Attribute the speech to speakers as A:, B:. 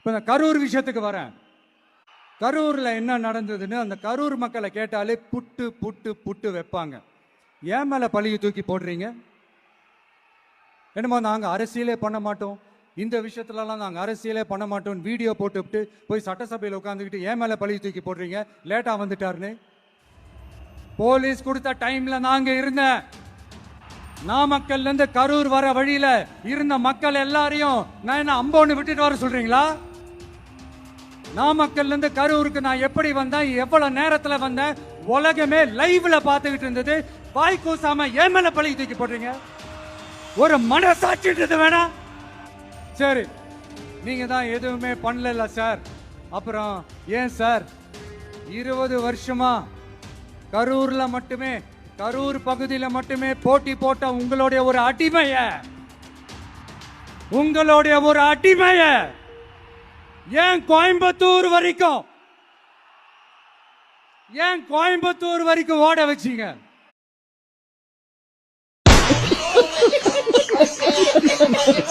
A: இப்போ நான் கரூர் விஷயத்துக்கு வரேன். கரூரில் என்ன நடந்ததுன்னு அந்த கரூர் மக்களை கேட்டாலே புட்டு புட்டு புட்டு வைப்பாங்க. ஏன் மேலே பழியை தூக்கி போடுறீங்க? என்னமோ நாங்கள் அரசியலே பண்ண மாட்டோம், இந்த விஷயத்துலலாம் நாங்கள் அரசியலே பண்ண மாட்டோம் வீடியோ போட்டுவிட்டு போய் சட்டசபையில் உட்காந்துக்கிட்டு ஏன் மேலே பழியை தூக்கி போடுறீங்க? லேட்டாக வந்துட்டாருன்னு போலீஸ் கொடுத்த டைமில் நாங்கள் இருந்தேன். நாமக்கல்லேருந்து கரூர் வர வழியில் இருந்த மக்கள் எல்லாரையும் நான் என்ன அம்போன்னு விட்டுட்டு வர சொல்றீங்களா? நாமக்கல்ல இருந்து கரூருக்கு நான் எப்படி வந்தேன், எவ்வளவு நேரத்துல வந்தேன், உலகமே லைவ்ல பாத்துக்கிட்டு இருந்தது. வாய் கூசாம ஏன் மேல பழி தூக்கி போடுறீங்க? ஒரு மனசாட்சின்றது வேணா? சரி, நீங்க தான் எதுவுமே பண்ணல சார். அப்புறம் ஏன் சார் 20 வருஷமா கரூர்ல மட்டுமே, கரூர் பகுதியில் மட்டுமே போட்டி போட்ட உங்களுடைய ஒரு அடிமைய ஏன் கோயம்புத்தூர் வரைக்கும் ஓட வச்சீங்க?